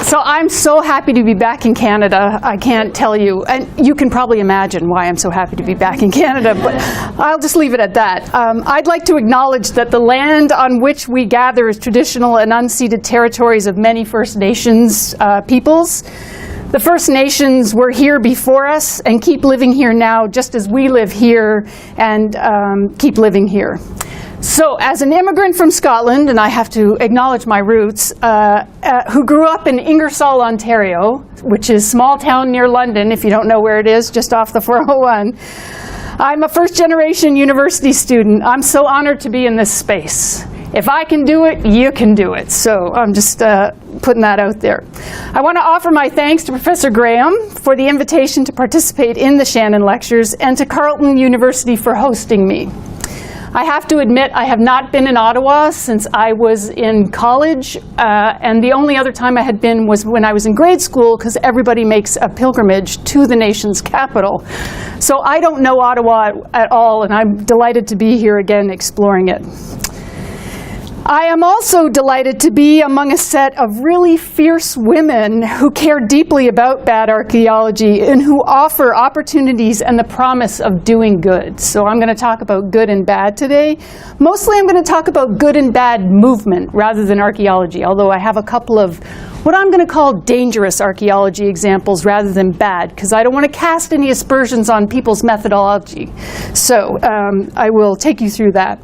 So I'm so happy to be back in Canada. I can't tell you, and you can probably imagine why I'm so happy to be back in Canada, but I'll just leave it at that. I'd like to acknowledge that the land on which we gather is traditional and unceded territories of many First Nations peoples. The First Nations were here before us and keep living here now, just as we live here and keep living here. So, as an immigrant from Scotland, and I have to acknowledge my roots, who grew up in Ingersoll, Ontario, which is a small town near London, if you don't know where it is, just off the 401. I'm a first-generation university student. I'm so honored to be in this space. If I can do it, you can do it. So I'm just putting that out there. I want to offer my thanks to Professor Graham for the invitation to participate in the Shannon Lectures and to Carleton University for hosting me. I have to admit I have not been in Ottawa since I was in college, and the only other time I had been was when I was in grade school, because everybody makes a pilgrimage to the nation's capital. So I don't know Ottawa at all, and I'm delighted to be here again exploring it. I am also delighted to be among a set of really fierce women who care deeply about bad archaeology and who offer opportunities and the promise of doing good. So I'm going to talk about good and bad today. Mostly I'm going to talk about good and bad movement rather than archaeology, although I have a couple of what I'm going to call dangerous archaeology examples rather than bad, because I don't want to cast any aspersions on people's methodology. So I will take you through that.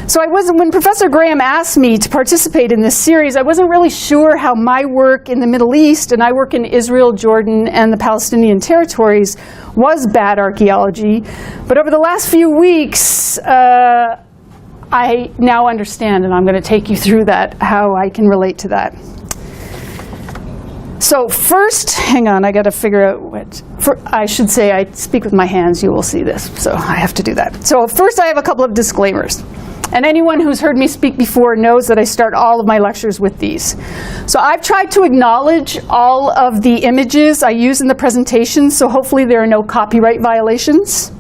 So when Professor Graham asked me to participate in this series, I wasn't really sure how my work in the Middle East, and I work in Israel, Jordan, and the Palestinian territories, was bad archaeology. But over the last few weeks, I now understand, and I'm going to take you through that, how I can relate to that. So first, hang on, I got to figure out what, I should say I speak with my hands, you will see this, so I have to do that. So first I have a couple of disclaimers. And anyone who's heard me speak before knows that I start all of my lectures with these. So I've tried to acknowledge all of the images I use in the presentation, so hopefully there are no copyright violations.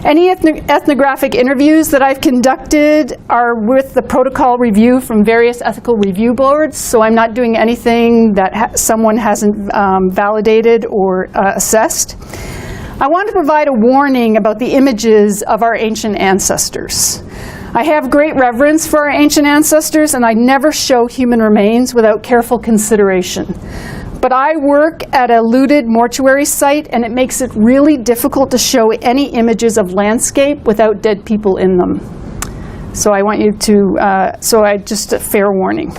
Any ethnographic interviews that I've conducted are with the protocol review from various ethical review boards, so I'm not doing anything that someone hasn't validated or assessed. I want to provide a warning about the images of our ancient ancestors. I have great reverence for our ancient ancestors, and I never show human remains without careful consideration. But I work at a looted mortuary site, and it makes it really difficult to show any images of landscape without dead people in them. So I want you to, just a fair warning.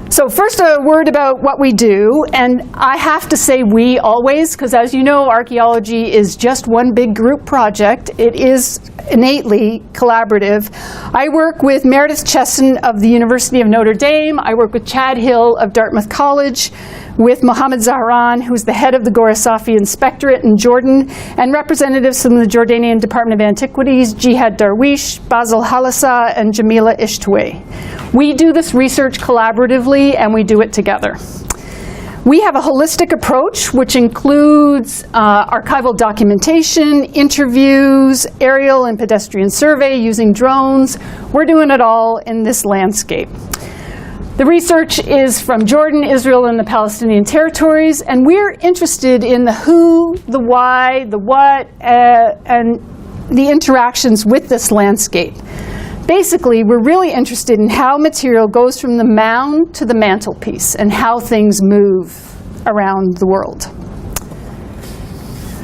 So first a word about what we do, and I have to say we always, because as you know, archaeology is just one big group project. It is innately collaborative. I work with Meredith Chesson of the University of Notre Dame. I work with Chad Hill of Dartmouth College, with Mohammed Zahran, who's the head of the Gorasafi Inspectorate in Jordan, and representatives from the Jordanian Department of Antiquities, Jihad Darwish, Basil Halassa, and Jamila Ishtway. We do this research collaboratively, and we do it together. We have a holistic approach, which includes archival documentation, interviews, aerial and pedestrian survey using drones. We're doing it all in this landscape. The research is from Jordan, Israel, and the Palestinian territories, and we're interested in the who, the why, the what, and the interactions with this landscape. Basically, we're really interested in how material goes from the mound to the mantelpiece and how things move around the world.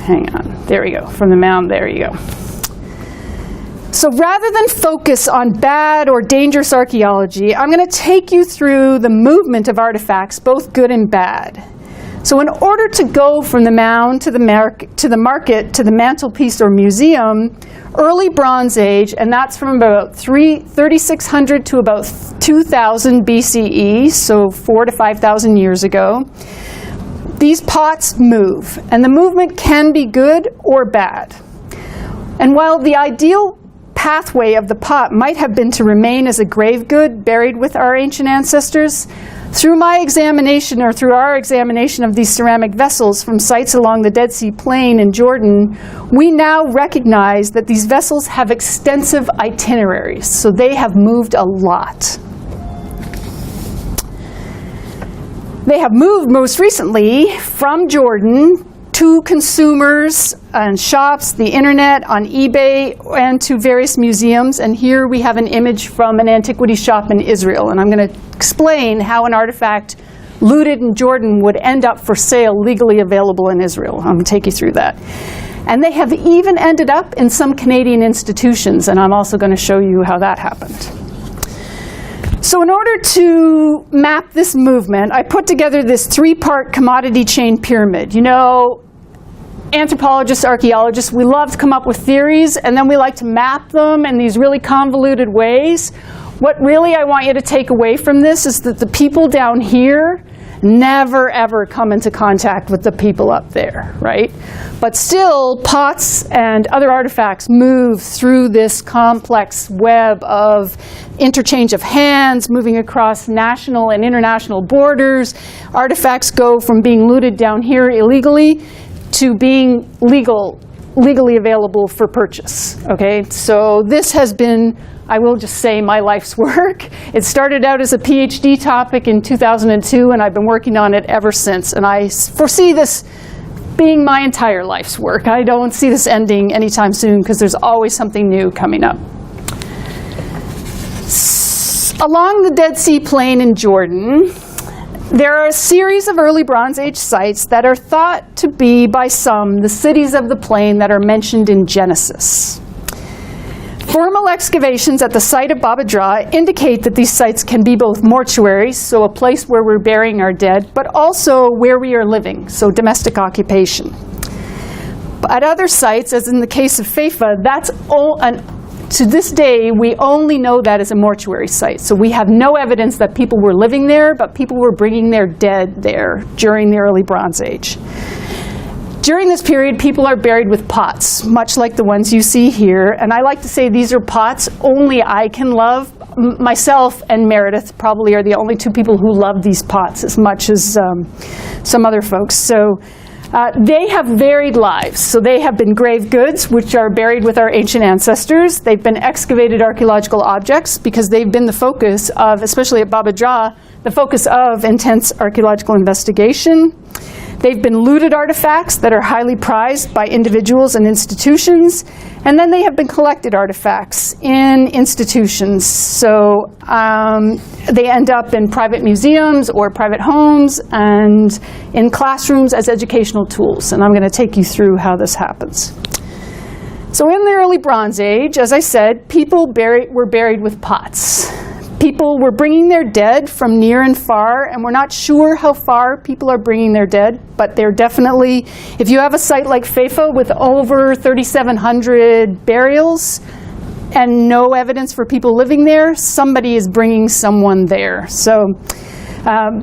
Hang on, there we go, from the mound, there you go. So rather than focus on bad or dangerous archaeology, I'm going to take you through the movement of artifacts, both good and bad. So in order to go from the mound to the market to the mantelpiece or museum, early Bronze Age, and that's from about 3600 to about 2000 BCE, so 4,000 to 5,000 years ago, these pots move, and the movement can be good or bad. And while the ideal pathway of the pot might have been to remain as a grave good buried with our ancient ancestors, through my examination, or through our examination of these ceramic vessels from sites along the Dead Sea Plain in Jordan, we now recognize that these vessels have extensive itineraries, so they have moved a lot. They have moved most recently from Jordan to consumers and shops, the internet, on eBay, and to various museums. And here we have an image from an antiquity shop in Israel. And I'm going to explain how an artifact looted in Jordan would end up for sale legally available in Israel. I'm going to take you through that. And they have even ended up in some Canadian institutions, and I'm also going to show you how that happened. So in order to map this movement, I put together this three-part commodity chain pyramid. You know, anthropologists, archaeologists, we love to come up with theories, and then we like to map them in these really convoluted ways. What really I want you to take away from this is that the people down here never, ever come into contact with the people up there, right? But still, pots and other artifacts move through this complex web of interchange of hands, moving across national and international borders. Artifacts go from being looted down here illegally to being legally available for purchase, okay? So this has been, I will just say, my life's work. It started out as a PhD topic in 2002, and I've been working on it ever since. And I foresee this being my entire life's work. I don't see this ending anytime soon, because there's always something new coming up. Along the Dead Sea Plain in Jordan, there are a series of early Bronze Age sites that are thought to be, by some, the cities of the plain that are mentioned in Genesis. Formal excavations at the site of adh-Dhra indicate that these sites can be both mortuaries, so a place where we're burying our dead, but also where we are living, so domestic occupation. At other sites, as in the case of Feifa, to this day, we only know that as a mortuary site. So we have no evidence that people were living there, but people were bringing their dead there during the early Bronze Age. During this period, people are buried with pots, much like the ones you see here. And I like to say these are pots only I can love. Myself and Meredith probably are the only two people who love these pots as much as some other folks. So they have varied lives. So they have been grave goods, which are buried with our ancient ancestors. They've been excavated archaeological objects because they've been the focus of, especially at adh-Dhra, the focus of intense archaeological investigation. They've been looted artifacts that are highly prized by individuals and institutions. And then they have been collected artifacts in institutions. So they end up in private museums or private homes and in classrooms as educational tools. And I'm going to take you through how this happens. So in the early Bronze Age, as I said, people were buried with pots. People were bringing their dead from near and far, and we're not sure how far people are bringing their dead, but they're definitely, if you have a site like Feifa with over 3,700 burials and no evidence for people living there, somebody is bringing someone there. So,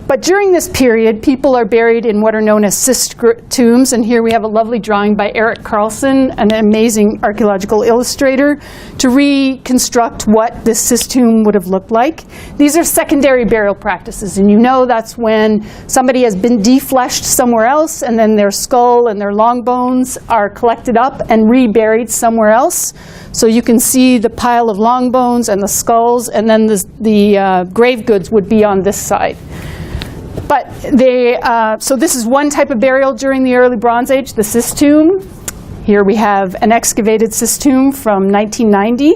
but during this period, people are buried in what are known as cyst tombs, and here we have a lovely drawing by Eric Carlson, an amazing archaeological illustrator, to reconstruct what this cyst tomb would have looked like. These are secondary burial practices, and you know that's when somebody has been defleshed somewhere else, and then their skull and their long bones are collected up and reburied somewhere else. So you can see the pile of long bones and the skulls, and then the grave goods would be on this side. But so this is one type of burial during the early Bronze Age, the cyst tomb. Here we have an excavated cyst tomb from 1990.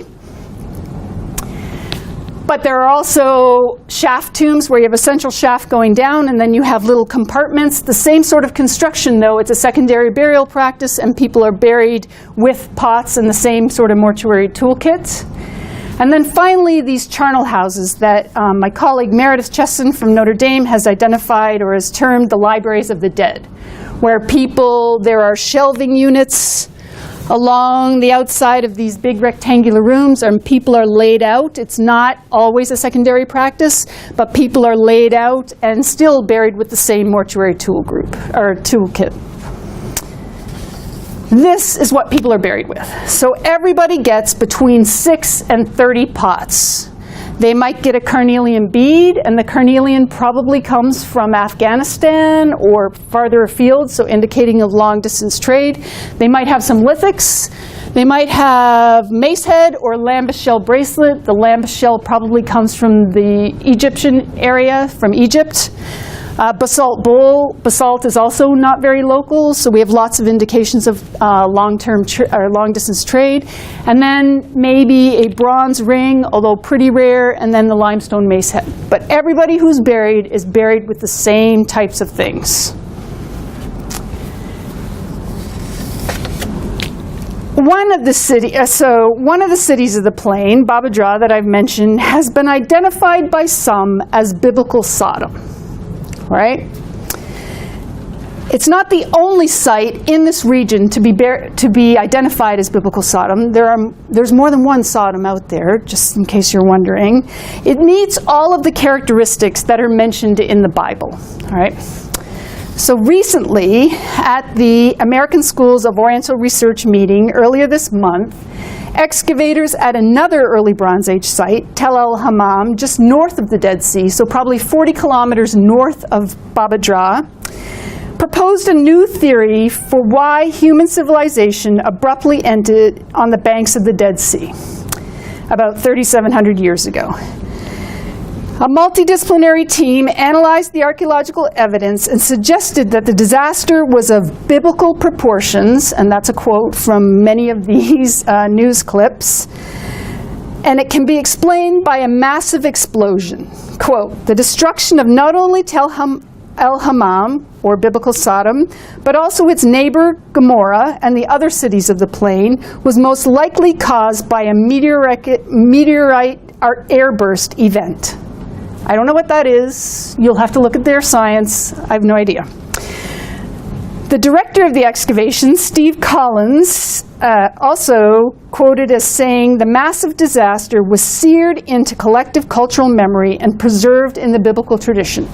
But there are also shaft tombs where you have a central shaft going down, and then you have little compartments. The same sort of construction, though. It's a secondary burial practice, and people are buried with pots and the same sort of mortuary toolkit. And then finally, these charnel houses that my colleague Meredith Chesson from Notre Dame has identified or has termed the libraries of the dead, where there are shelving units along the outside of these big rectangular rooms, and people are laid out. It's not always a secondary practice, but people are laid out and still buried with the same mortuary toolkit. This is what people are buried with. So everybody gets between 6 and 30 pots. They might get a carnelian bead, and the carnelian probably comes from Afghanistan or farther afield, so indicating a long-distance trade. They might have some lithics. They might have mace head or lambus shell bracelet. The lambus shell probably comes from the Egyptian area, from Egypt. Basalt bowl. Basalt is also not very local, so we have lots of indications of long-distance trade. And then maybe a bronze ring, although pretty rare, and then the limestone mace head. But everybody who's buried is buried with the same types of things. One of the cities of the plain, adh-Dhra, that I've mentioned, has been identified by some as biblical Sodom. Right? It's not the only site in this region to be identified as biblical Sodom. There's more than one Sodom out there, just in case you're wondering. It meets all of the characteristics that are mentioned in the Bible. All right? So recently, at the American Schools of Oriental Research meeting earlier this month, excavators at another early Bronze Age site, Tel el-Hammam, just north of the Dead Sea, so probably 40 kilometers north of adh-Dhra, proposed a new theory for why human civilization abruptly ended on the banks of the Dead Sea about 3,700 years ago. A multidisciplinary team analyzed the archaeological evidence and suggested that the disaster was of biblical proportions, and that's a quote from many of these news clips, and it can be explained by a massive explosion. Quote, the destruction of not only Tel el-Hammam, or biblical Sodom, but also its neighbor Gomorrah and the other cities of the plain was most likely caused by a meteorite airburst event. I don't know what that is. You'll have to look at their science. I have no idea. The director of the excavation, Steve Collins, also quoted as saying, the massive disaster was seared into collective cultural memory and preserved in the biblical tradition.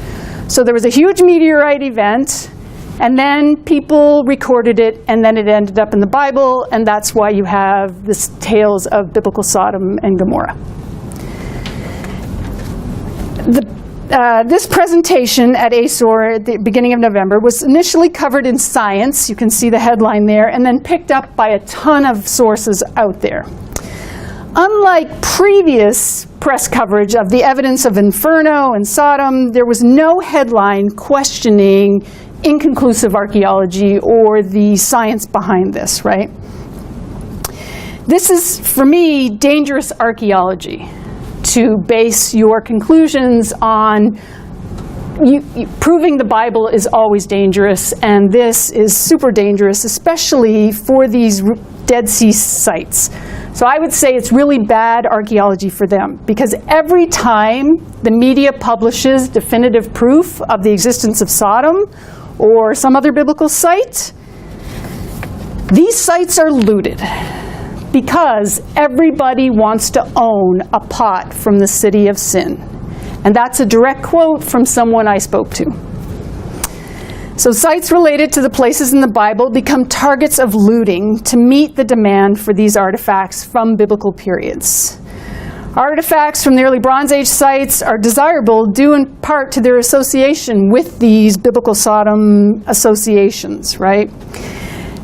So there was a huge meteorite event, and then people recorded it, and then it ended up in the Bible, and that's why you have this tales of biblical Sodom and Gomorrah. This presentation at ASOR at the beginning of November was initially covered in Science, you can see the headline there, and then picked up by a ton of sources out there. Unlike previous press coverage of the evidence of Inferno and Sodom, there was no headline questioning inconclusive archaeology or the science behind this, right? This is, for me, dangerous archaeology, to base your conclusions on. Proving the Bible is always dangerous, and this is super dangerous, especially for these Dead Sea sites. So I would say it's really bad archaeology for them, because every time the media publishes definitive proof of the existence of Sodom or some other biblical site, these sites are looted, because everybody wants to own a pot from the city of sin. And that's a direct quote from someone I spoke to. So sites related to the places in the Bible become targets of looting to meet the demand for these artifacts from biblical periods. Artifacts from the early Bronze Age sites are desirable due in part to their association with these biblical Sodom associations, right?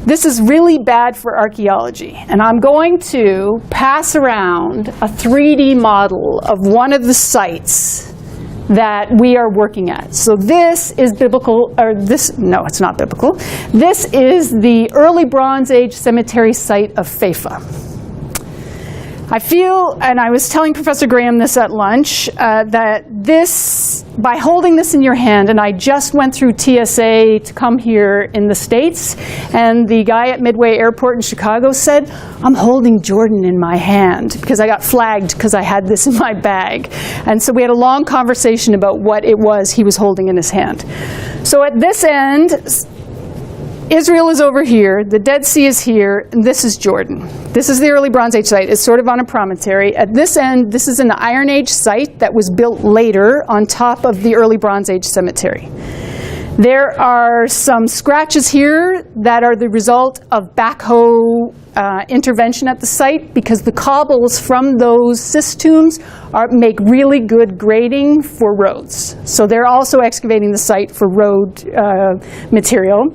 This is really bad for archaeology, and I'm going to pass around a 3D model of one of the sites that we are working at. So this is biblical, or this, no, it's not biblical. This is the early Bronze Age cemetery site of Phaefa. I feel, and I was telling Professor Graham this at lunch, that this, by holding this in your hand, and I just went through TSA to come here in the States, and the guy at Midway Airport in Chicago said, I'm holding Jordan in my hand, because I got flagged because I had this in my bag. And so we had a long conversation about what it was he was holding in his hand. So at this end, Israel is over here, the Dead Sea is here, and this is Jordan. This is the early Bronze Age site. It's sort of on a promontory. At this end, this is an Iron Age site that was built later on top of the early Bronze Age cemetery. There are some scratches here that are the result of backhoe intervention at the site, because the cobbles from those cistombs make really good grading for roads. So they're also excavating the site for road material.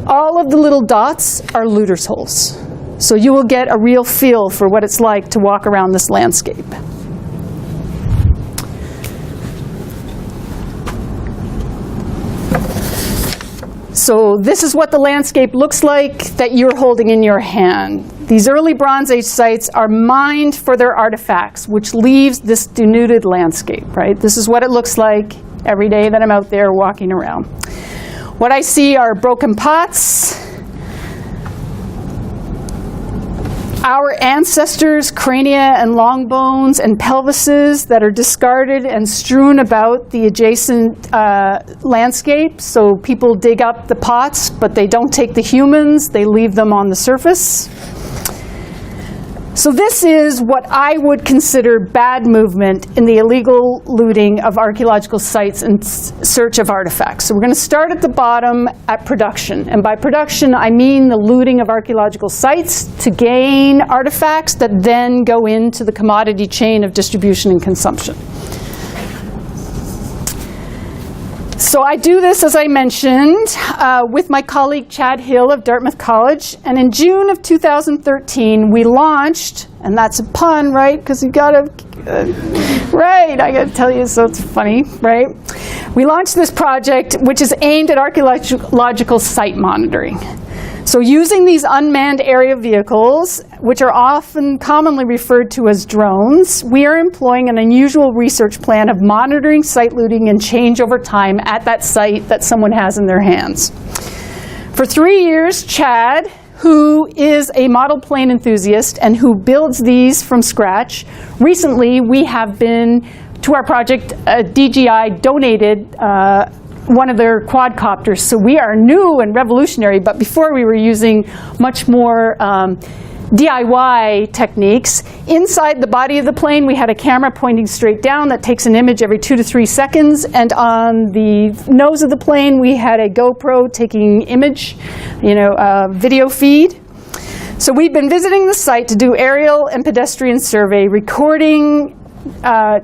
All of the little dots are looters' holes. So you will get a real feel for what it's like to walk around this landscape. So this is what the landscape looks like that you're holding in your hand. These early Bronze Age sites are mined for their artifacts, which leaves this denuded landscape, right? This is what it looks like every day that I'm out there walking around. What I see are broken pots, our ancestors' crania and long bones and pelvises that are discarded and strewn about the adjacent landscape. So people dig up the pots, but they don't take the humans. They leave them on the surface. So this is what I would consider bad movement in the illegal looting of archaeological sites in search of artifacts. So we're going to start at the bottom at production. And by production, I mean the looting of archaeological sites to gain artifacts that then go into the commodity chain of distribution and consumption. So I do this, as I mentioned, with my colleague Chad Hill of Dartmouth College. And in June of 2013, we launched, and that's a pun, right? Because you got to, right, I got to tell you, so it's funny, right? We launched this project, which is aimed at archaeological site monitoring. So using these unmanned area vehicles, which are often commonly referred to as drones, we are employing an unusual research plan of monitoring site looting and change over time at that site that someone has in their hands. For 3 years, Chad, who is a model plane enthusiast and who builds these from scratch, recently we have been, to our project, DGI donated one of their quadcopters. So we are new and revolutionary, but before we were using much more DIY techniques. Inside the body of the plane, we had a camera pointing straight down that takes an image every 2 to 3 seconds. And on the nose of the plane, we had a GoPro taking image, video feed. So we've been visiting the site to do aerial and pedestrian survey, recording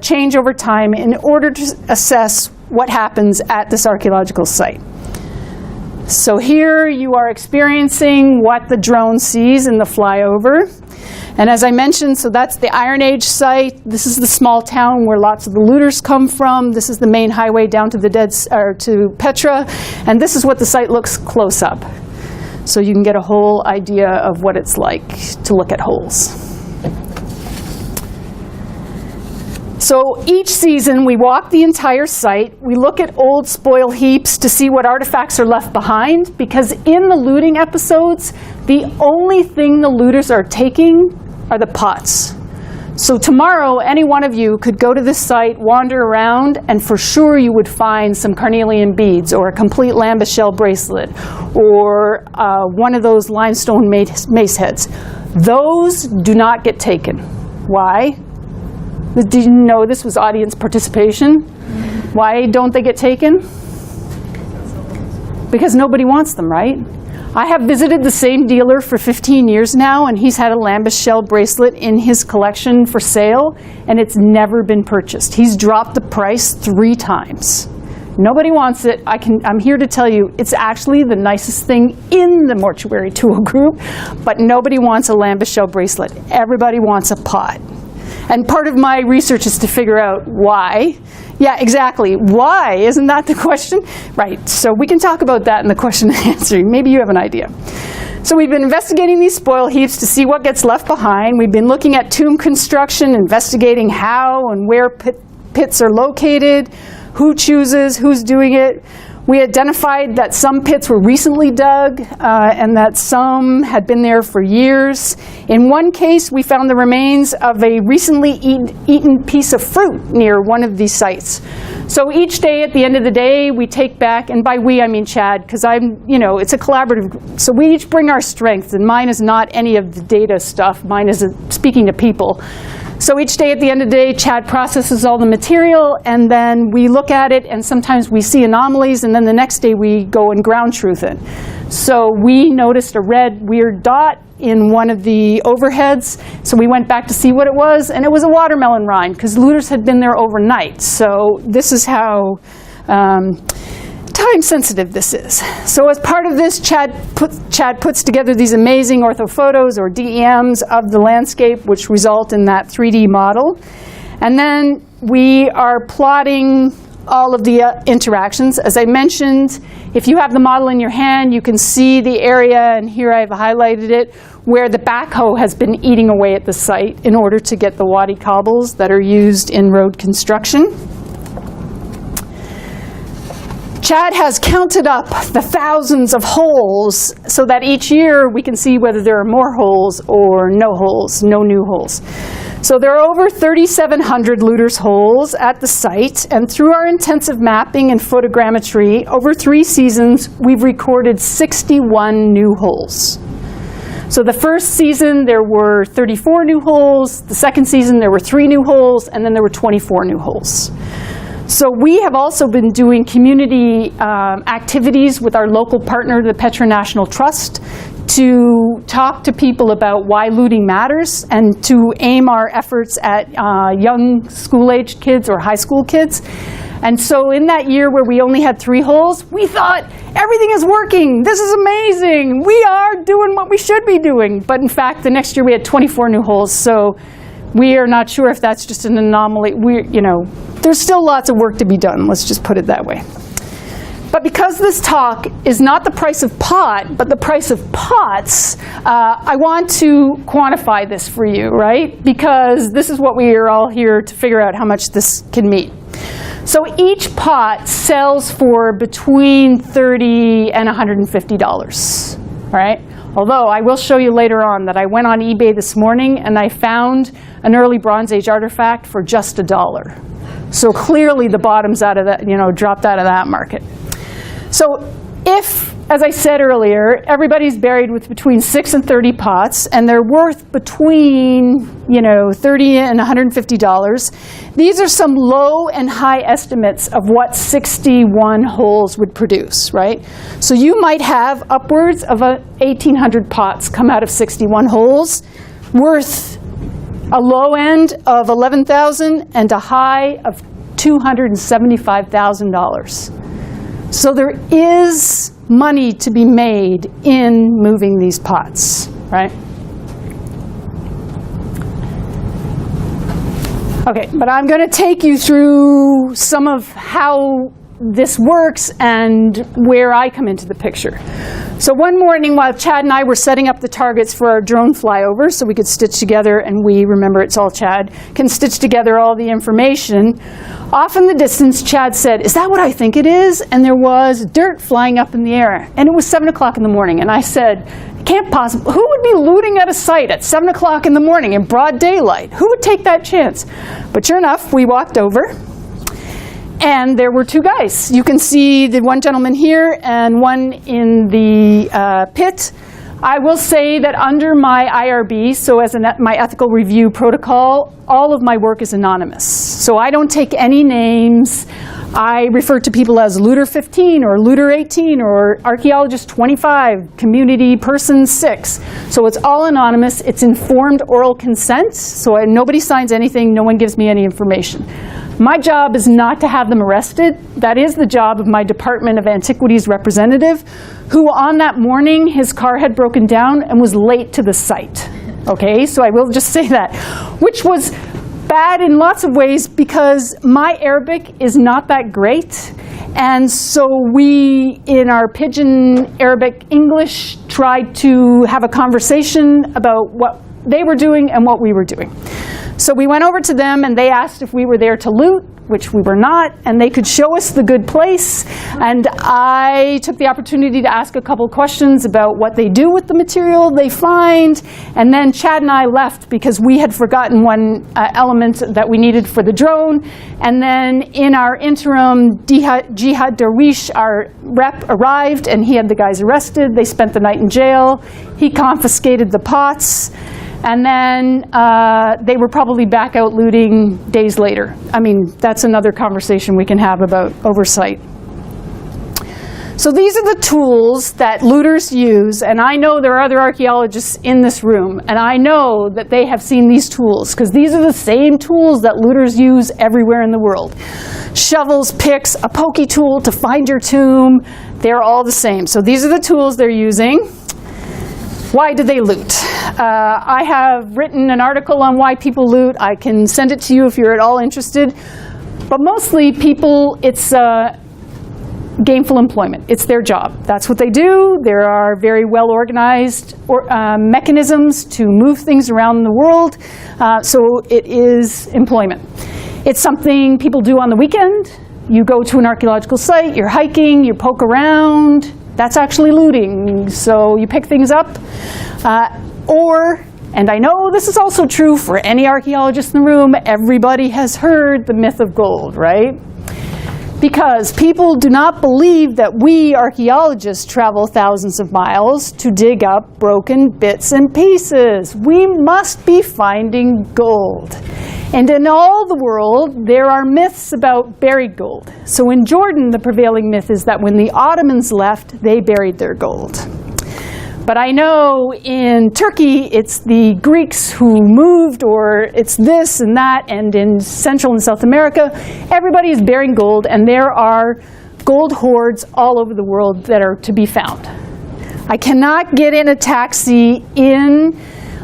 change over time in order to assess what happens at this archaeological site. So here you are experiencing what the drone sees in the flyover. And as I mentioned, so that's the Iron Age site. This is the small town where lots of the looters come from. This is the main highway down to to Petra. And this is what the site looks close up. So you can get a whole idea of what it's like to look at holes. So each season, we walk the entire site. We look at old spoil heaps to see what artifacts are left behind, because in the looting episodes, the only thing the looters are taking are the pots. So tomorrow, any one of you could go to this site, wander around, and for sure you would find some carnelian beads, or a complete lambus shell bracelet, or one of those limestone mace heads. Those do not get taken. Why? Did you know this was audience participation? Why don't they get taken? Because nobody wants them, right? I have visited the same dealer for 15 years now, and he's had a lambus shell bracelet in his collection for sale, and it's never been purchased. He's dropped the price 3 times. Nobody wants it. I'm here to tell you, it's actually the nicest thing in the mortuary tool group, but nobody wants a lambus shell bracelet. Everybody wants a pot. And part of my research is to figure out why. Yeah, exactly. Why? Isn't that the question? Right. So we can talk about that in the question and answering. Maybe you have an idea. So we've been investigating these spoil heaps to see what gets left behind. We've been looking at tomb construction, investigating how and where pits are located, who chooses, who's doing it. We identified that some pits were recently dug and that some had been there for years. In one case, we found the remains of a recently eaten piece of fruit near one of these sites. So each day, at the end of the day, we take back, and by we I mean Chad, because it's a collaborative. So we each bring our strengths, and mine is not any of the data stuff. Mine is speaking to people. So each day at the end of the day, Chad processes all the material, and then we look at it, and sometimes we see anomalies, and then the next day we go and ground truth it. So we noticed a red weird dot in one of the overheads, so we went back to see what it was, and it was a watermelon rind, because looters had been there overnight. So this is how time-sensitive this is. So as part of this, Chad puts together these amazing orthophotos, or DEMs, of the landscape, which result in that 3D model. And then we are plotting all of the interactions. As I mentioned, if you have the model in your hand, you can see the area, and here I've highlighted it, where the backhoe has been eating away at the site in order to get the wadi cobbles that are used in road construction. Chad has counted up the thousands of holes so that each year we can see whether there are more holes or no new holes. So there are over 3,700 looters holes at the site, and through our intensive mapping and photogrammetry, over 3 seasons, we've recorded 61 new holes. So the first season there were 34 new holes, the second season there were 3 new holes, and then there were 24 new holes. So we have also been doing community activities with our local partner, the Petra National Trust, to talk to people about why looting matters and to aim our efforts at young school-aged kids or high school kids. And so in that year where we only had 3 holes, we thought, everything is working, this is amazing, we are doing what we should be doing. But in fact, the next year we had 24 new holes, so we are not sure if that's just an anomaly. There's still lots of work to be done, let's just put it that way. But because this talk is not the price of pot, but the price of pots, I want to quantify this for you, right? Because this is what we are all here to figure out how much this can mean. So each pot sells for between $30 and $150, right? Although I will show you later on that I went on eBay this morning and I found an early Bronze Age artifact for just $1. So clearly the bottom's out of that, dropped out of that market. So if, as I said earlier, everybody's buried with between 6 and 30 pots, and they're worth between, $30 and $150, these are some low and high estimates of what 61 holes would produce, right? So you might have upwards of 1,800 pots come out of 61 holes, worth a low end of $11,000 and a high of $275,000. So there is money to be made in moving these pots, right? Okay, but I'm going to take you through some of how this works and where I come into the picture. So one morning while Chad and I were setting up the targets for our drone flyover so we could stitch together, and we, remember it's all Chad, can stitch together all the information, off in the distance Chad said, "Is that what I think it is?" And there was dirt flying up in the air, and it was 7 o'clock in the morning, and I said, "Can't possibly, who would be looting at a site at 7 o'clock in the morning in broad daylight? Who would take that chance?" But sure enough, we walked over, and there were 2 guys. You can see the one gentleman here and one in the pit. I will say that under my IRB, so as my ethical review protocol, all of my work is anonymous. So I don't take any names. I refer to people as Looter 15 or Looter 18 or Archaeologist 25, Community Person 6. So it's all anonymous. It's informed oral consent. So nobody signs anything. No one gives me any information. My job is not to have them arrested. That is the job of my Department of Antiquities representative, who on that morning, his car had broken down and was late to the site. Okay, so I will just say that, which was bad in lots of ways because my Arabic is not that great. And so we, in our pidgin Arabic English, tried to have a conversation about what they were doing and what we were doing. So we went over to them and they asked if we were there to loot, which we were not, and they could show us the good place. And I took the opportunity to ask a couple questions about what they do with the material they find. And then Chad and I left because we had forgotten one element that we needed for the drone. And then in our interim, Jihad Darwish, our rep, arrived and he had the guys arrested. They spent the night in jail. He confiscated the pots. And then they were probably back out looting days later. I mean, that's another conversation we can have about oversight. So these are the tools that looters use, and I know there are other archaeologists in this room, and I know that they have seen these tools, because these are the same tools that looters use everywhere in the world. Shovels, picks, a pokey tool to find your tomb, they're all the same. So these are the tools they're using. Why do they loot? I have written an article on why people loot. I can send it to you if you're at all interested. But mostly people, it's gainful employment. It's their job. That's what they do. There are very well organized mechanisms to move things around the world. So it is employment. It's something people do on the weekend. You go to an archaeological site, you're hiking, you poke around. That's actually looting. So you pick things up. And I know this is also true for any archaeologist in the room, everybody has heard the myth of gold, right? Because people do not believe that we archaeologists travel thousands of miles to dig up broken bits and pieces. We must be finding gold. And in all the world, there are myths about buried gold. So in Jordan, the prevailing myth is that when the Ottomans left, they buried their gold. But I know in Turkey, it's the Greeks who moved, or it's this and that, and in Central and South America, everybody is burying gold, and there are gold hoards all over the world that are to be found. I cannot get in a taxi in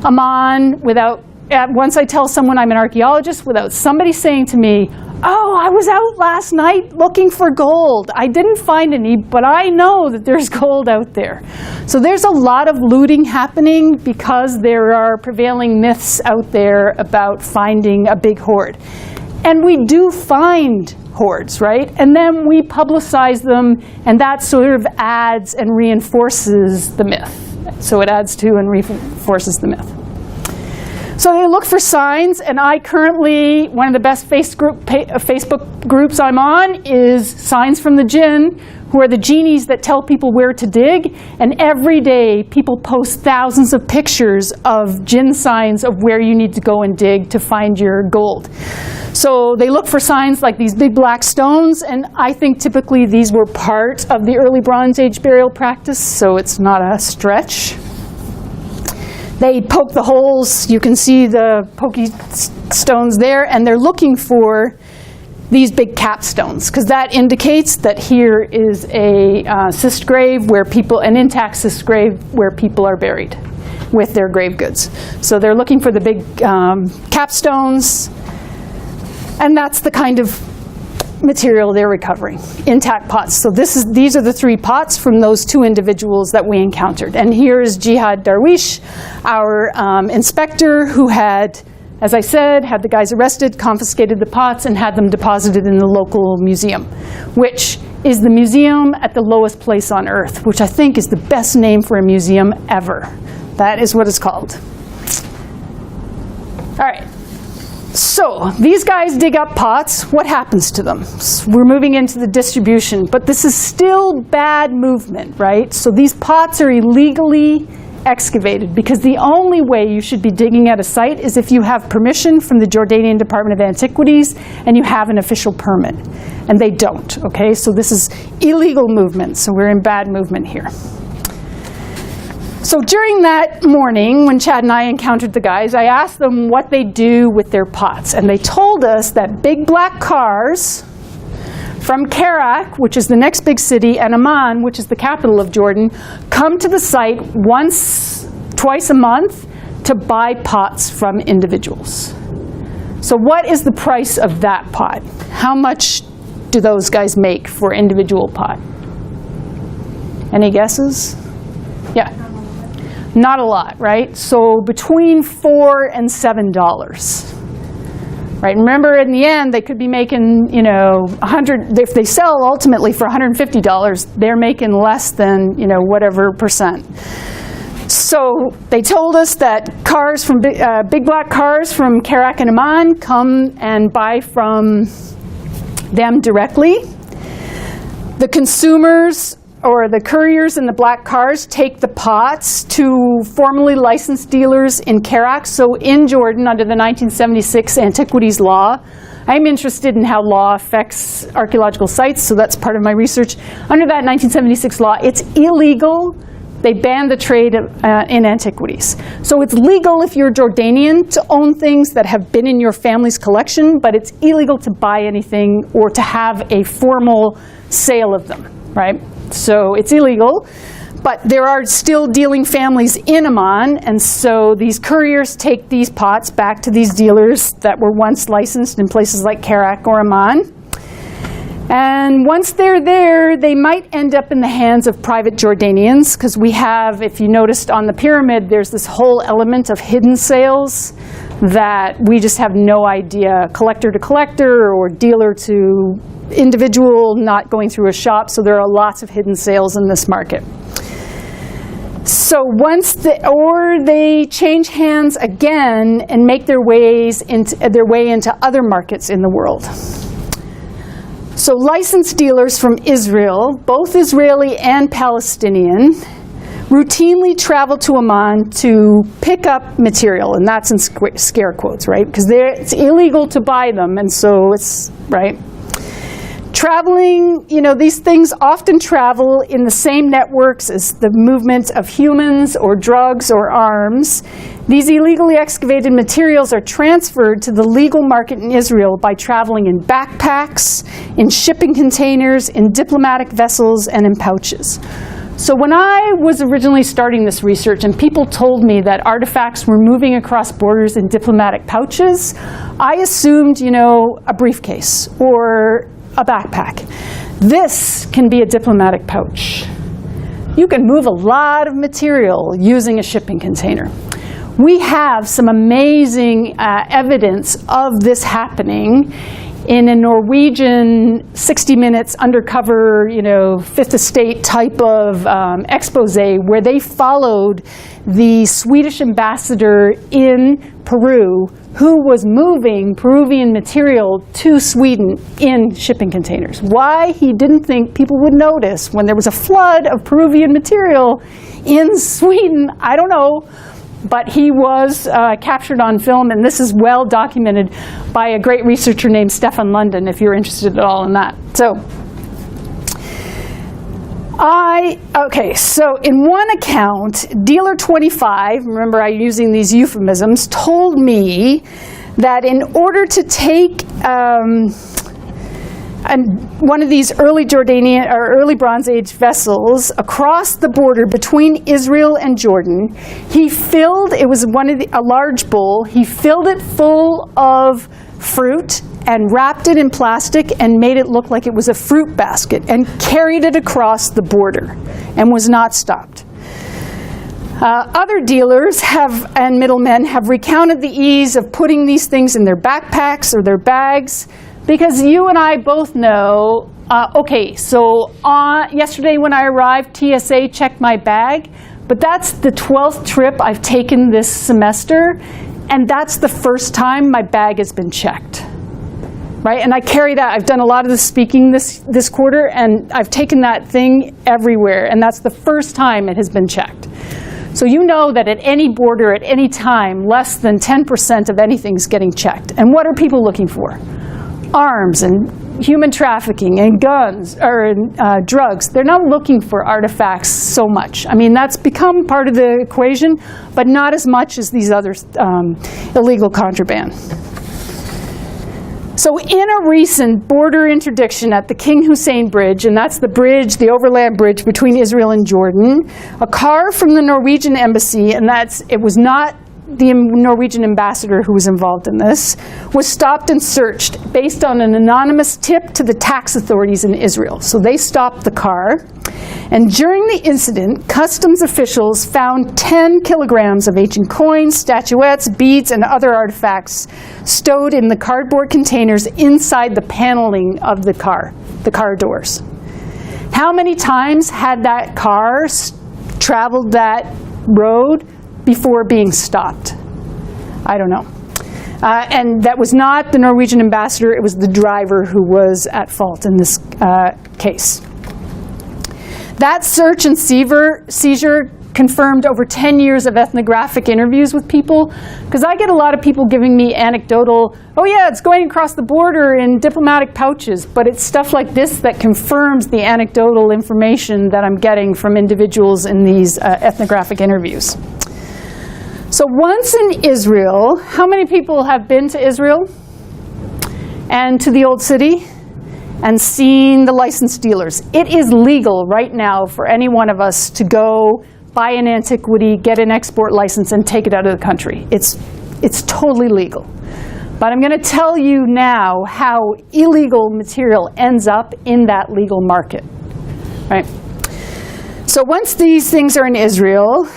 Amman without, once I tell someone I'm an archaeologist, without somebody saying to me, oh, I was out last night looking for gold. I didn't find any, but I know that there's gold out there. So there's a lot of looting happening because there are prevailing myths out there about finding a big hoard. And we do find hoards, right? And then we publicize them, and that sort of adds and reinforces the myth. So it adds to and reinforces the myth. So they look for signs, and I currently, one of the best Facebook groups I'm on is Signs from the Jinn, who are the genies that tell people where to dig. And every day, people post thousands of pictures of jinn signs of where you need to go and dig to find your gold. So they look for signs like these big black stones, and I think typically these were part of the early Bronze Age burial practice, so it's not a stretch. They poke the holes, you can see the pokey stones there, and they're looking for these big capstones, because that indicates that here is a cist grave where people, an intact cist grave where people are buried with their grave goods. So they're looking for the big capstones, and that's the kind of material they're recovering, intact pots. So these are the 3 pots from those 2 individuals that we encountered. And here is Jihad Darwish, our inspector, who had, as I said, had the guys arrested, confiscated the pots, and had them deposited in the local museum, which is the museum at the lowest place on earth, which I think is the best name for a museum ever. That is what it's called. All right. So these guys dig up pots. What happens to them? We're moving into the distribution, but this is still bad movement, right? So these pots are illegally excavated, because the only way you should be digging at a site is if you have permission from the Jordanian Department of Antiquities and you have an official permit. And they don't, okay? So this is illegal movement, so we're in bad movement here. So during that morning, when Chad and I encountered the guys, I asked them what they do with their pots. And they told us that big black cars from Kerak, which is the next big city, and Amman, which is the capital of Jordan, come to the site twice a month to buy pots from individuals. So what is the price of that pot? How much do those guys make for individual pot? Any guesses? Yeah. Not a lot, right? So between $4 and $7. Right? Remember, in the end, they could be making, you know, if they sell ultimately for $150, they're making less than, you know, whatever percent. So they told us that cars from big black cars from Kerak and Amman come and buy from them directly. The consumers or the couriers in the black cars take the pots to formally licensed dealers in Kerak. So in Jordan, under the 1976 antiquities law, I'm interested in how law affects archaeological sites, so that's part of my research. Under that 1976 law, it's illegal. They banned the trade in antiquities. So it's legal if you're Jordanian to own things that have been in your family's collection, but it's illegal to buy anything or to have a formal sale of them, right? So it's illegal. But there are still dealing families in Amman, and so these couriers take these pots back to these dealers that were once licensed in places like Karak or Amman. And once they're there, they might end up in the hands of private Jordanians, because we have, if you noticed on the pyramid, there's this whole element of hidden sales that we just have no idea, collector to collector or dealer to individual, not going through a shop. So there are lots of hidden sales in this market. So or they change hands again and make their way into other markets in the world. So licensed dealers from Israel, both Israeli and Palestinian, routinely travel to Amman to pick up material, and that's in scare quotes, right? Because it's illegal to buy them, and so it's, right? Traveling, these things often travel in the same networks as the movement of humans or drugs or arms. These illegally excavated materials are transferred to the legal market in Israel by traveling in backpacks, in shipping containers, in diplomatic vessels, and in pouches. So when I was originally starting this research and people told me that artifacts were moving across borders in diplomatic pouches, I assumed, a briefcase or a backpack. This can be a diplomatic pouch. You can move a lot of material using a shipping container. We have some amazing evidence of this happening in a Norwegian 60 Minutes undercover, Fifth Estate type of expose where they followed the Swedish ambassador in Peru who was moving Peruvian material to Sweden in shipping containers. Why he didn't think people would notice when there was a flood of Peruvian material in Sweden, I don't know. But he was captured on film, and this is well documented by a great researcher named Stefan London, if you're interested at all in that. So in one account, Dealer 25, remember I'm using these euphemisms, told me that in order to take one of these early Jordanian or early Bronze Age vessels across the border between Israel and Jordan, he filled, it was a large bowl, he filled it full of fruit and wrapped it in plastic and made it look like it was a fruit basket and carried it across the border and was not stopped. Other dealers and middlemen have recounted the ease of putting these things in their backpacks or their bags, because you and I both know, yesterday when I arrived, TSA checked my bag, but that's the 12th trip I've taken this semester, and that's the first time my bag has been checked. Right? And I carry that. I've done a lot of the speaking this quarter, and I've taken that thing everywhere, and that's the first time it has been checked. So you know that at any border, at any time, less than 10% of anything is getting checked. And what are people looking for? Arms and human trafficking and guns or drugs. They're not looking for artifacts so much. I mean, that's become part of the equation, but not as much as these other illegal contraband. So in a recent border interdiction at the King Hussein Bridge, and that's the bridge, the overland bridge between Israel and Jordan, a car from the Norwegian embassy, and it was not the Norwegian ambassador who was involved in this, was stopped and searched based on an anonymous tip to the tax authorities in Israel. So they stopped the car, and during the incident, customs officials found 10 kilograms of ancient coins, statuettes, beads, and other artifacts stowed in the cardboard containers inside the paneling of the car doors. How many times had that car traveled that road before being stopped? I don't know. And that was not the Norwegian ambassador, it was the driver who was at fault in this case. That search and seizure confirmed over 10 years of ethnographic interviews with people, because I get a lot of people giving me anecdotal, oh yeah, it's going across the border in diplomatic pouches, but it's stuff like this that confirms the anecdotal information that I'm getting from individuals in these ethnographic interviews. So once in Israel, how many people have been to Israel and to the Old City and seen the licensed dealers. It is legal right now for any one of us to go buy an antiquity, get an export license, and take it out of the country. It's totally legal. But I'm going to tell you now how illegal material ends up in that legal market. Right? So once these things are in Israel,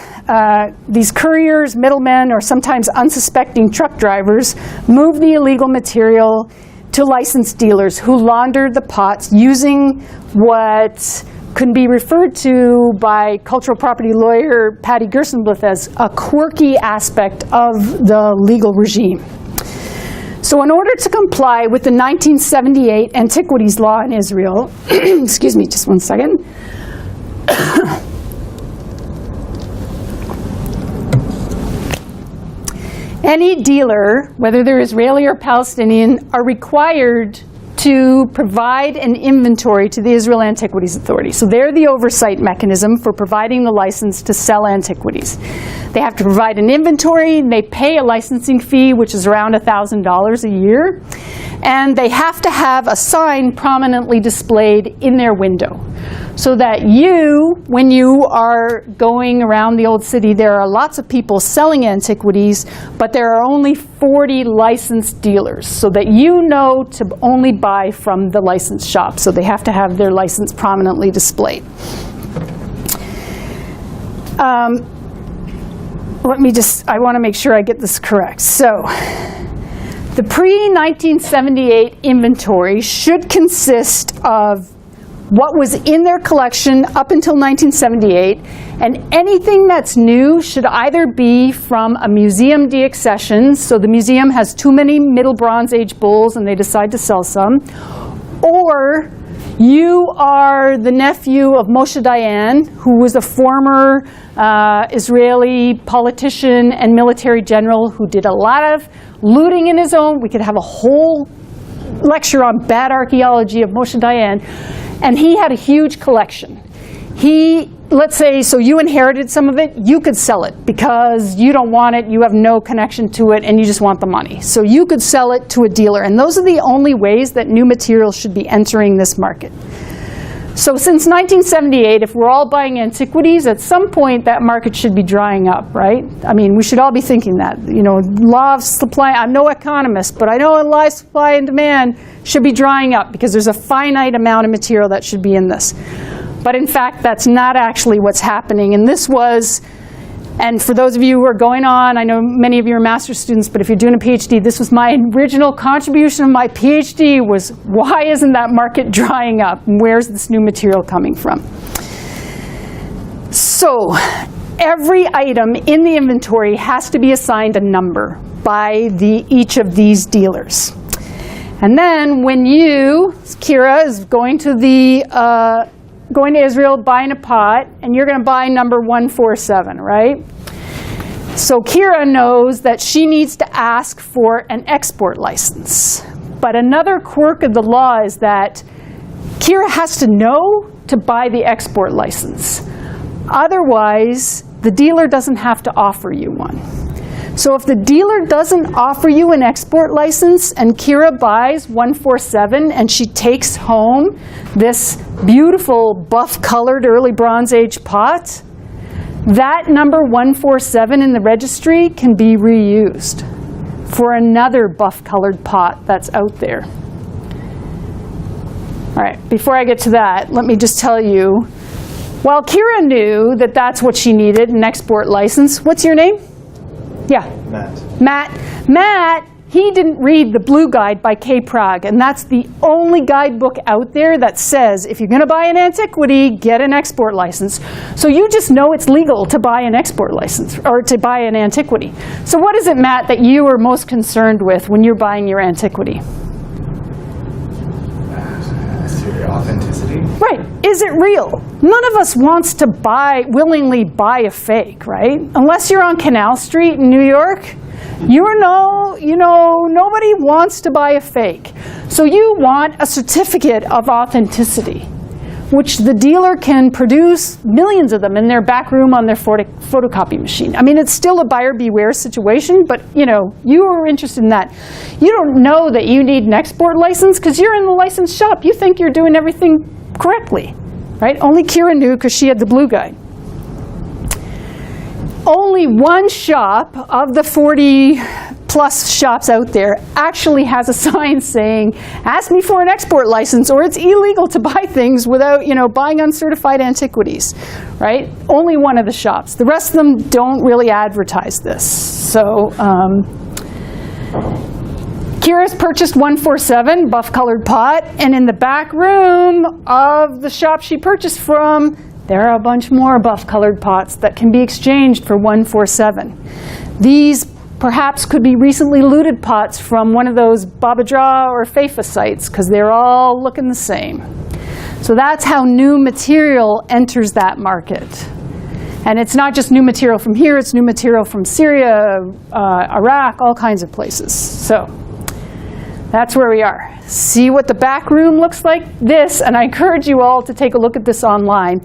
these couriers, middlemen, or sometimes unsuspecting truck drivers move the illegal material to licensed dealers who launder the pots using what can be referred to by cultural property lawyer Patty Gerstenbluth as a quirky aspect of the legal regime. So in order to comply with the 1978 antiquities law in Israel, excuse me just one second, any dealer, whether they're Israeli or Palestinian, are required to provide an inventory to the Israel Antiquities Authority. So they're the oversight mechanism for providing the license to sell antiquities. They have to provide an inventory, and they pay a licensing fee, which is around $1,000 a year. And they have to have a sign prominently displayed in their window. So that you, when you are going around the old city, there are lots of people selling antiquities, but there are only 40 licensed dealers, so that you know to only buy from the licensed shop. So they have to have their license prominently displayed. I want to make sure I get this correct. So the pre-1978 inventory should consist of what was in their collection up until 1978, and anything that's new should either be from a museum deaccession, so the museum has too many Middle Bronze Age bulls and they decide to sell some, or you are the nephew of Moshe Dayan, who was a former Israeli politician and military general who did a lot of looting in his own. We could have a whole lecture on bad archaeology of Moshe Dayan. And he had a huge collection. Let's say, so you inherited some of it, you could sell it because you don't want it, you have no connection to it, and you just want the money. So you could sell it to a dealer. And those are the only ways that new materials should be entering this market. So since 1978, if we're all buying antiquities, at some point that market should be drying up, right? I mean, we should all be thinking that. You know, law of supply, I'm no economist, but I know a law of supply and demand should be drying up because there's a finite amount of material that should be in this. But in fact, that's not actually what's happening. And this was, and for those of you who are going on, I know many of you are master's students, but if you're doing a PhD, this was my original contribution of my PhD was, why isn't that market drying up? And where's this new material coming from? So every item in the inventory has to be assigned a number by each of these dealers. And then when you, Kira, is going to Israel, buying a pot, and you're going to buy number 147, right? So Kira knows that she needs to ask for an export license. But another quirk of the law is that Kira has to know to buy the export license. Otherwise, the dealer doesn't have to offer you one. So if the dealer doesn't offer you an export license and Kira buys 147 and she takes home this beautiful buff-colored early Bronze Age pot, that number 147 in the registry can be reused for another buff-colored pot that's out there. All right, before I get to that, let me just tell you, while Kira knew that that's what she needed, an export license, what's your name? Yeah. Matt, he didn't read the Blue Guide by K. Prague, and that's the only guidebook out there that says if you're going to buy an antiquity, get an export license. So you just know it's legal to buy an export license or to buy an antiquity. So what is it, Matt, that you are most concerned with when you're buying your antiquity? Authenticity. Right. Is it real? None of us wants to willingly buy a fake, right? Unless you're on Canal Street in New York, nobody wants to buy a fake. So you want a certificate of authenticity. which the dealer can produce millions of them in their back room on their photocopy machine. I mean, it's still a buyer beware situation, but you know, you are interested in that. You don't know that you need an export license because you're in the licensed shop. You think you're doing everything correctly, right? Only Kira knew because she had the blue guide. Only one shop of the 40 plus shops out there actually has a sign saying, ask me for an export license or it's illegal to buy things without, you know, buying uncertified antiquities, right? Only one of the shops. The rest of them don't really advertise this. So Kira's purchased 147 buff-colored pot, and in the back room of the shop she purchased from, there are a bunch more buff-colored pots that can be exchanged for 147. These perhaps could be recently looted pots from one of those adh-Dhra or Feifa sites, because they're all looking the same. So that's how new material enters that market. And it's not just new material from here, it's new material from Syria, Iraq, all kinds of places. So that's where we are. See what the back room looks like? This, and I encourage you all to take a look at this online,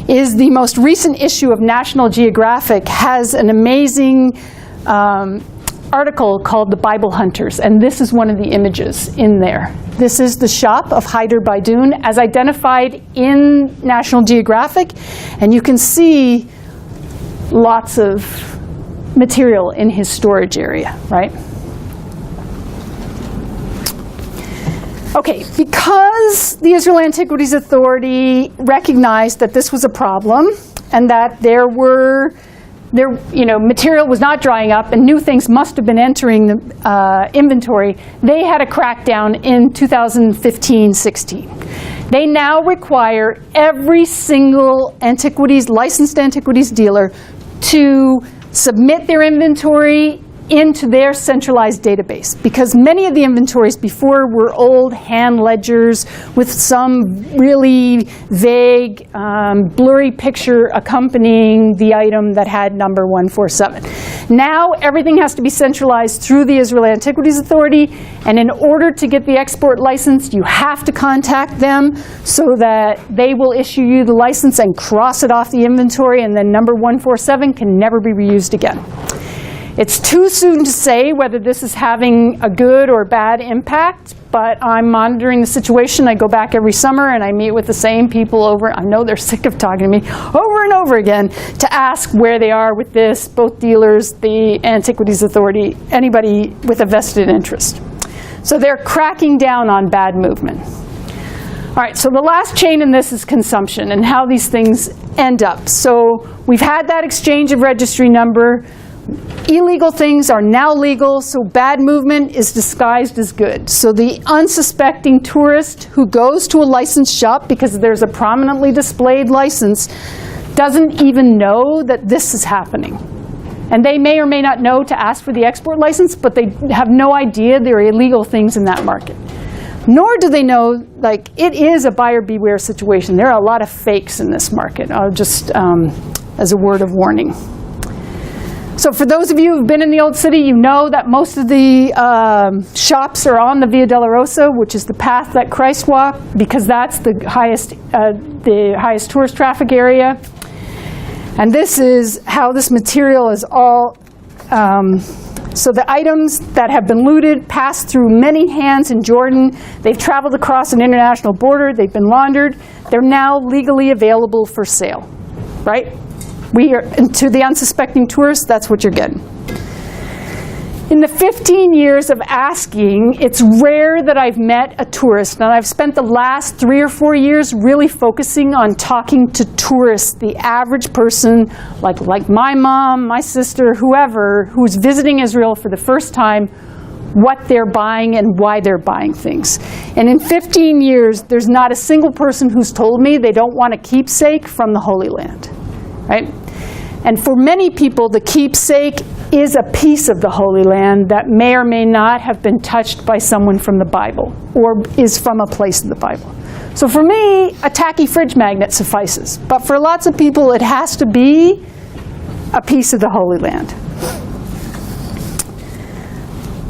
is the most recent issue of National Geographic. Has an amazing article called The Bible Hunters, and this is one of the images in there. This is the shop of Hyder Baidoun as identified in National Geographic, and you can see lots of material in his storage area, right? Okay, because the Israel Antiquities Authority recognized that this was a problem and that material was not drying up and new things must have been entering the inventory, they had a crackdown in 2015-16. They now require every single licensed antiquities dealer to submit their inventory into their centralized database, because many of the inventories before were old hand ledgers with some really vague, blurry picture accompanying the item that had number 147. Now everything has to be centralized through the Israel Antiquities Authority, and in order to get the export license, you have to contact them so that they will issue you the license and cross it off the inventory, and then number 147 can never be reused again. It's too soon to say whether this is having a good or bad impact, but I'm monitoring the situation. I go back every summer and I meet with the same people over, I know they're sick of talking to me, over and over again to ask where they are with this, both dealers, the Antiquities Authority, anybody with a vested interest. So they're cracking down on bad movement. All right, so the last chain in this is consumption and how these things end up. So we've had that exchange of registry number. Illegal things are now legal, so bad movement is disguised as good. So the unsuspecting tourist who goes to a licensed shop because there's a prominently displayed license doesn't even know that this is happening. And they may or may not know to ask for the export license, but they have no idea there are illegal things in that market. Nor do they know, like, it is a buyer beware situation. There are a lot of fakes in this market, just as a word of warning. So for those of you who've been in the Old City, you know that most of the shops are on the Via Dolorosa, which is the path that Christ walked, because that's the highest tourist traffic area. And this is how this material is all, so the items that have been looted pass through many hands in Jordan. They've traveled across an international border. They've been laundered. They're now legally available for sale, right? To the unsuspecting tourist, that's what you're getting. In the 15 years of asking, it's rare that I've met a tourist, and I've spent the last 3 or 4 years really focusing on talking to tourists, the average person, like my mom, my sister, whoever, who's visiting Israel for the first time, what they're buying and why they're buying things. And in 15 years, there's not a single person who's told me they don't want a keepsake from the Holy Land. Right? And for many people, the keepsake is a piece of the Holy Land that may or may not have been touched by someone from the Bible or is from a place in the Bible. So for me, a tacky fridge magnet suffices. But for lots of people, it has to be a piece of the Holy Land.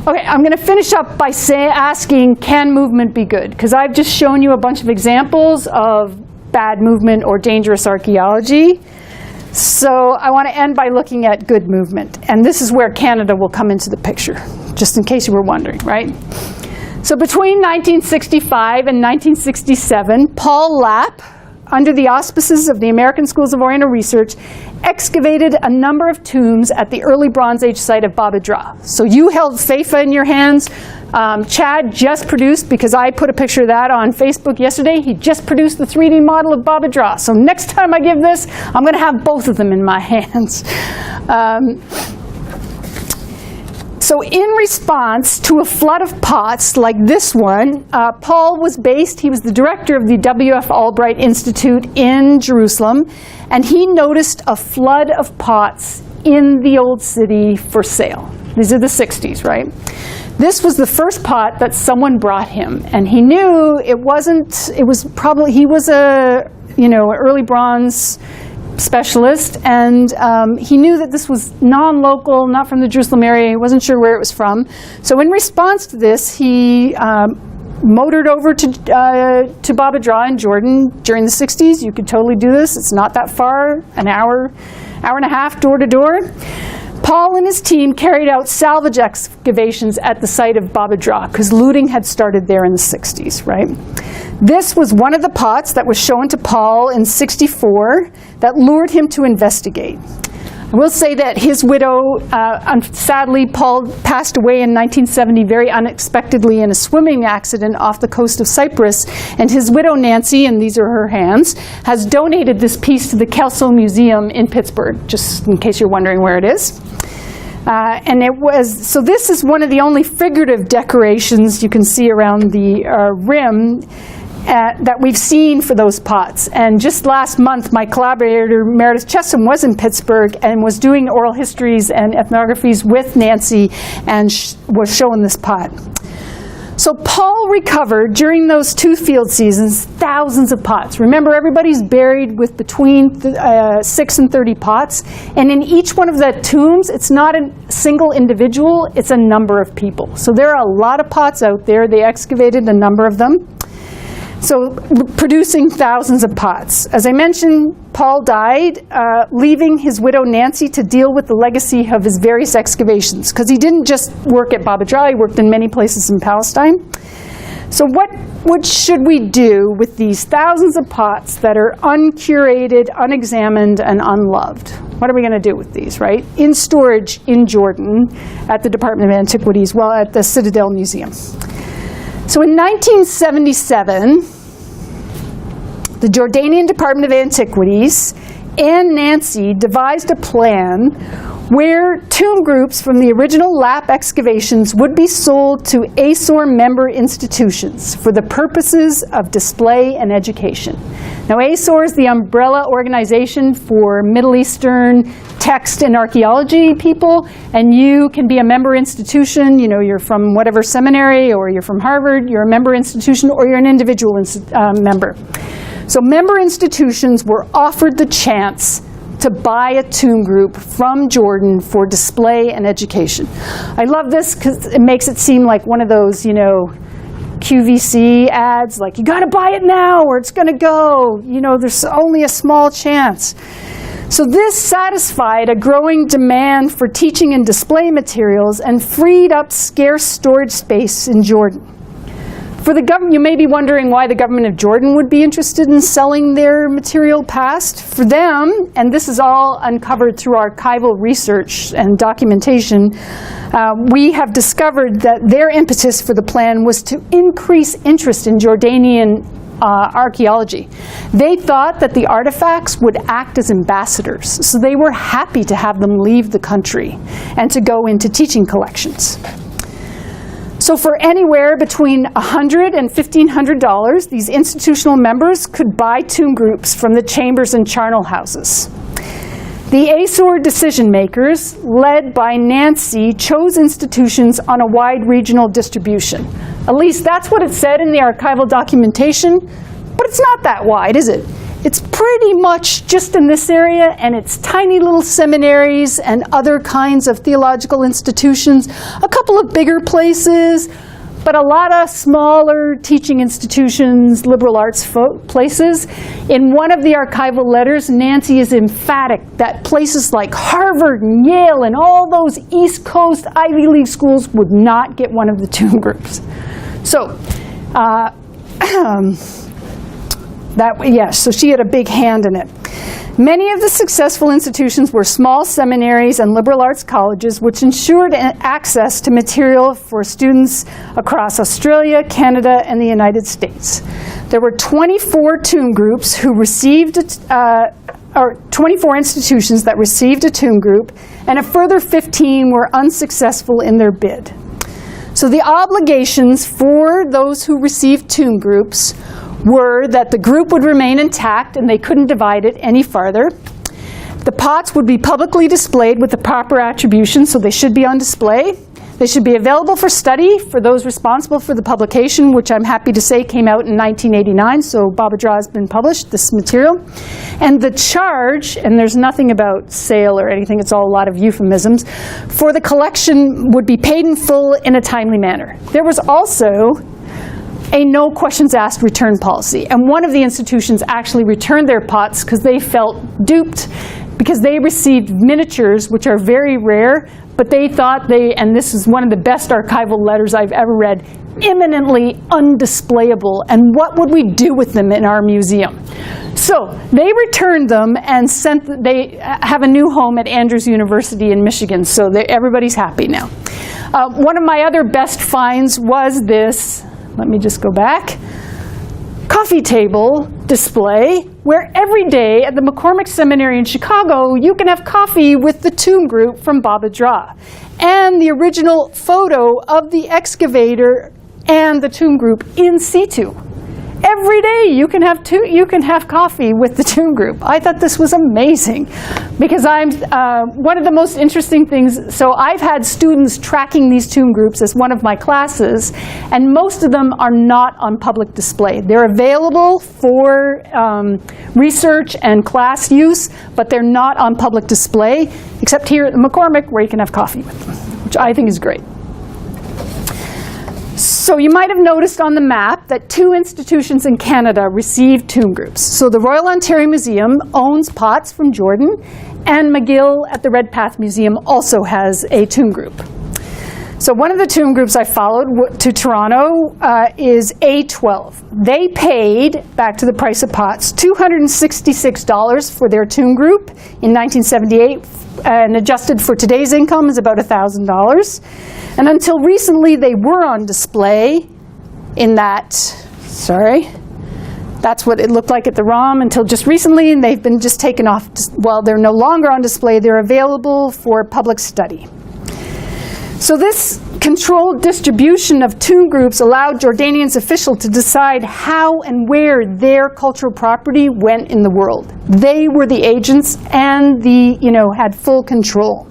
Okay, I'm going to finish up by asking, can movement be good? Because I've just shown you a bunch of examples of bad movement or dangerous archaeology. So I want to end by looking at good movement. And this is where Canada will come into the picture, just in case you were wondering, right? So between 1965 and 1967, Paul Lapp, under the auspices of the American Schools of Oriental Research, excavated a number of tombs at the early Bronze Age site of adh-Dhra. So you held Feifa in your hands. Chad just produced, because I put a picture of that on Facebook yesterday, he just produced the 3D model of adh-Dhra. So next time I give this, I'm going to have both of them in my hands. So in response to a flood of pots like this one, Paul was based, he was the director of the W.F. Albright Institute in Jerusalem, and he noticed a flood of pots in the old city for sale. These are the 60s, right? This was the first pot that someone brought him, and he knew it wasn't, it was probably, he was a, early bronze specialist, and he knew that this was non-local, not from the Jerusalem area. He wasn't sure where it was from. So in response to this, he motored over to adh-Dhra in Jordan during the 60s. You could totally do this. It's not that far, an hour and a half door to door. Paul and his team carried out salvage excavations at the site of adh-Dhra, because looting had started there in the 60s, right? This was one of the pots that was shown to Paul in '64 that lured him to investigate. I will say that his widow, sadly, Paul passed away in 1970 very unexpectedly in a swimming accident off the coast of Cyprus, and his widow, Nancy, and these are her hands, has donated this piece to the Kelso Museum in Pittsburgh, just in case you're wondering where it is. And it was, so this is one of the only figurative decorations you can see around the rim that we've seen for those pots. And just last month, my collaborator Meredith Chesham was in Pittsburgh and was doing oral histories and ethnographies with Nancy, and was showing this pot. So Paul recovered during those 2 field seasons thousands of pots. Remember, everybody's buried with between 6 and 30 pots, and in each one of the tombs, it's not a single individual, it's a number of people. So there are a lot of pots out there. They excavated a number of them. So producing thousands of pots. As I mentioned, Paul died, leaving his widow Nancy to deal with the legacy of his various excavations, because he didn't just work at adh-Dhra, he worked in many places in Palestine. So what should we do with these thousands of pots that are uncurated, unexamined, and unloved? What are we going to do with these, right? In storage in Jordan at the Department of Antiquities, well, at the Citadel Museum. So in 1977, the Jordanian Department of Antiquities and Nancy devised a plan where tomb groups from the original Lapp excavations would be sold to ASOR member institutions for the purposes of display and education. Now, ASOR is the umbrella organization for Middle Eastern text and archaeology people, and you can be a member institution. You're from whatever seminary, or you're from Harvard, you're a member institution, or you're an individual member. So member institutions were offered the chance to buy a tomb group from Jordan for display and education. I love this because it makes it seem like one of those, QVC ads, like, you got to buy it now or it's going to go. There's only a small chance. So this satisfied a growing demand for teaching and display materials and freed up scarce storage space in Jordan. For the government, you may be wondering why the government of Jordan would be interested in selling their material past. For them, and this is all uncovered through archival research and documentation, we have discovered that their impetus for the plan was to increase interest in Jordanian archaeology. They thought that the artifacts would act as ambassadors, so they were happy to have them leave the country and to go into teaching collections. So for anywhere between $100 and $1,500, these institutional members could buy tomb groups from the chambers and charnel houses. The ASOR decision makers, led by Nancy, chose institutions on a wide regional distribution. At least that's what it said in the archival documentation, but it's not that wide, is it? It's pretty much just in this area, and it's tiny little seminaries and other kinds of theological institutions, a couple of bigger places, but a lot of smaller teaching institutions, liberal arts places. In one of the archival letters, Nancy is emphatic that places like Harvard and Yale and all those East Coast Ivy League schools would not get one of the tomb groups. So, so she had a big hand in it. Many of the successful institutions were small seminaries and liberal arts colleges, which ensured access to material for students across Australia, Canada, and the United States. There were 24 tomb groups who received, or 24 institutions that received a tomb group, and a further 15 were unsuccessful in their bid. So the obligations for those who received tomb groups were that the group would remain intact and they couldn't divide it any farther. The pots would be publicly displayed with the proper attribution, so they should be on display. They should be available for study for those responsible for the publication, which I'm happy to say came out in 1989, so adh-Dhra has been published, this material. And the charge, and there's nothing about sale or anything, it's all a lot of euphemisms, for the collection would be paid in full in a timely manner. There was also a no questions asked return policy. And one of the institutions actually returned their pots because they felt duped, because they received miniatures, which are very rare, but they thought and this is one of the best archival letters I've ever read, imminently undisplayable, and what would we do with them in our museum? So they returned them and they have a new home at Andrews University in Michigan, so everybody's happy now. One of my other best finds was this, let me just go back, coffee table display, where every day at the McCormick Seminary in Chicago, you can have coffee with the tomb group from adh-Dhra. And the original photo of the excavator and the tomb group in situ. Every day you can have coffee with the tomb group. I thought this was amazing, because one of the most interesting things, so I've had students tracking these tomb groups as one of my classes, and most of them are not on public display. They're available for research and class use, but they're not on public display, except here at the McCormick, where you can have coffee with them, which I think is great. So you might have noticed on the map that 2 institutions in Canada received tomb groups. So the Royal Ontario Museum owns pots from Jordan, and McGill at the Redpath Museum also has a tomb group. So one of the tomb groups I followed to Toronto is A12. They paid, back to the price of pots, $266 for their tomb group in 1978, and adjusted for today's income is about $1,000. And until recently, they were on display in that, that's what it looked like at the ROM until just recently, and they've been just taken off. Well, they're no longer on display. They're available for public study. So this controlled distribution of tomb groups allowed Jordanians officials to decide how and where their cultural property went in the world. They were the agents and had full control.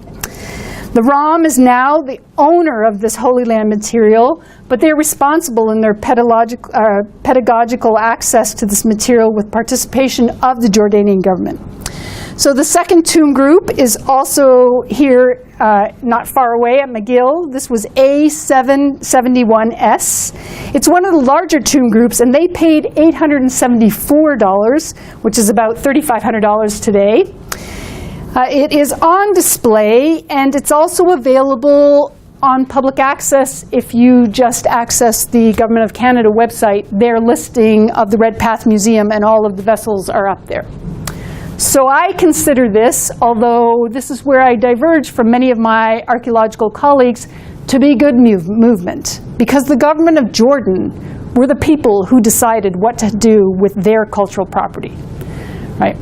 The ROM is now the owner of this Holy Land material, but they're responsible in their pedagogical access to this material with participation of the Jordanian government. So the second tomb group is also here, not far away at McGill. This was A771S. It's one of the larger tomb groups, and they paid $874, which is about $3,500 today. It is on display, and it's also available on public access if you just access the Government of Canada website. Their listing of the Redpath Museum and all of the vessels are up there. So I consider this, although this is where I diverge from many of my archaeological colleagues, to be good movement, because the government of Jordan were the people who decided what to do with their cultural property, right?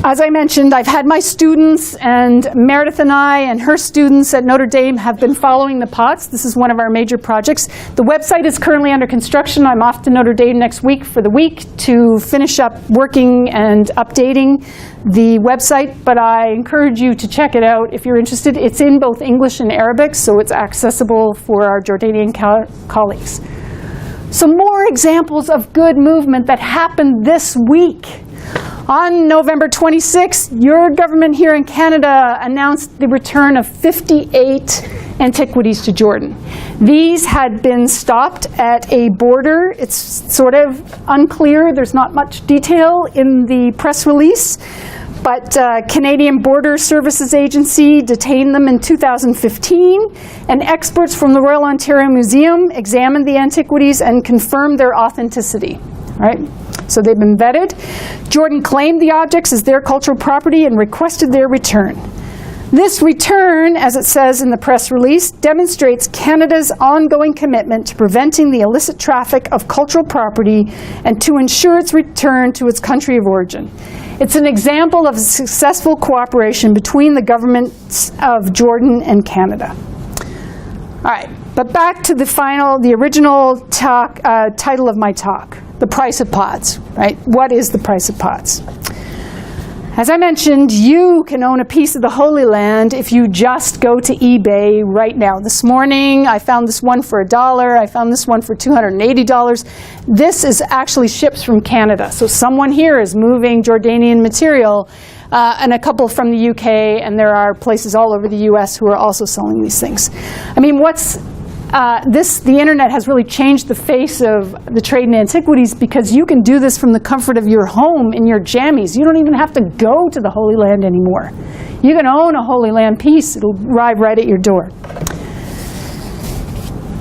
As I mentioned, I've had my students, and Meredith and I and her students at Notre Dame have been following the pots. This is one of our major projects. The website is currently under construction. I'm off to Notre Dame next week for the week to finish up working and updating the website, but I encourage you to check it out if you're interested. It's in both English and Arabic, so it's accessible for our Jordanian colleagues. Some more examples of good movement that happened this week. On November 26th, your government here in Canada announced the return of 58 antiquities to Jordan. These had been stopped at a border. It's sort of unclear. There's not much detail in the press release. But Canadian Border Services Agency detained them in 2015, and experts from the Royal Ontario Museum examined the antiquities and confirmed their authenticity. Right? So they've been vetted. Jordan claimed the objects as their cultural property and requested their return. This return, as it says in the press release, demonstrates Canada's ongoing commitment to preventing the illicit traffic of cultural property and to ensure its return to its country of origin. It's an example of successful cooperation between the governments of Jordan and Canada. All right, but back to the original title of my talk, the price of pots, right? What is the price of pots? As I mentioned, you can own a piece of the Holy Land if you just go to eBay right now. This morning, I found this one for $1. I found this one for $280. This is actually ships from Canada. So someone here is moving Jordanian material, and a couple from the UK, and there are places all over the US who are also selling these things. I mean, the internet has really changed the face of the trade in antiquities because you can do this from the comfort of your home in your jammies. You don't even have to go to the Holy Land anymore. You can own a Holy Land piece. It'll arrive right at your door.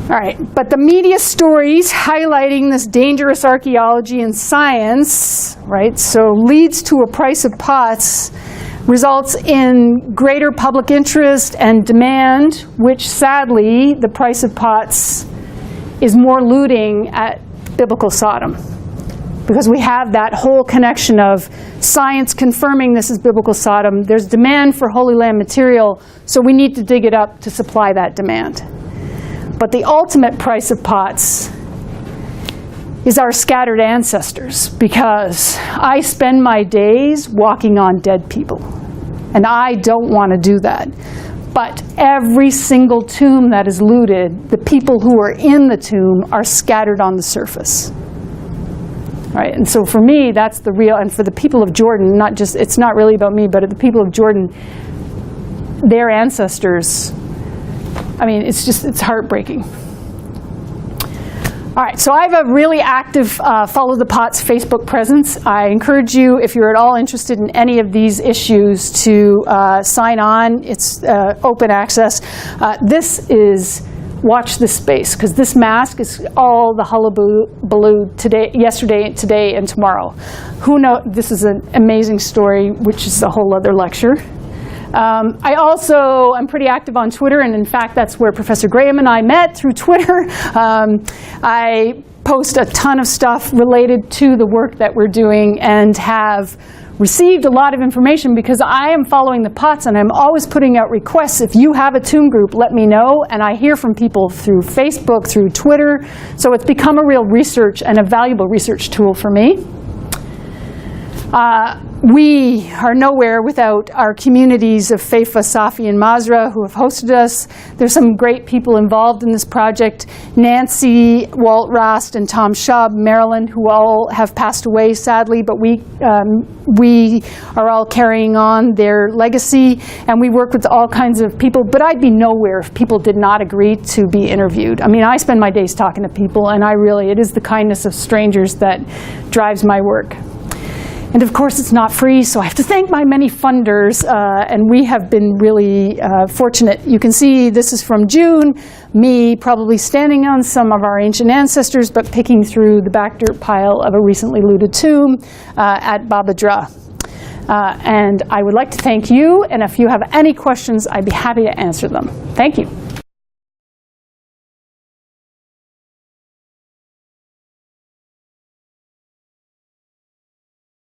All right, but the media stories highlighting this dangerous archaeology and science, right, so leads to a price of pots, results in greater public interest and demand, which sadly, the price of pots is more looting at biblical Sodom. Because we have that whole connection of science confirming this is biblical Sodom. There's demand for Holy Land material, so we need to dig it up to supply that demand. But the ultimate price of pots is our scattered ancestors, because I spend my days walking on dead people. And I don't want to do that. But every single tomb that is looted, the people who are in the tomb are scattered on the surface. Right? And so for me, that's the real, and for the people of Jordan, it's not really about me, but the people of Jordan, their ancestors, I mean, it's heartbreaking. All right, so I have a really active Follow the Pots Facebook presence. I encourage you, if you're at all interested in any of these issues, to sign on. It's open access. This is watch this space, because this mask is all the hullabaloo yesterday, today, and tomorrow. Who knows? This is an amazing story, which is a whole other lecture. I'm pretty active on Twitter, and in fact, that's where Professor Graham and I met, through Twitter. I post a ton of stuff related to the work that we're doing and have received a lot of information because I am following the pots and I'm always putting out requests. If you have a tomb group, let me know. And I hear from people through Facebook, through Twitter. So it's become a real research and a valuable research tool for me. We are nowhere without our communities of Faifa, Safi, and Mazra who have hosted us. There's some great people involved in this project. Nancy, Walt Rast, and Tom Schaub, Maryland, who all have passed away, sadly, but we are all carrying on their legacy, and we work with all kinds of people. But I'd be nowhere if people did not agree to be interviewed. I mean, I spend my days talking to people, and it is the kindness of strangers that drives my work. And of course, it's not free, so I have to thank my many funders, and we have been really fortunate. You can see this is from June, me probably standing on some of our ancient ancestors, but picking through the back dirt pile of a recently looted tomb at adh-Dhra. And I would like to thank you, and if you have any questions, I'd be happy to answer them. Thank you.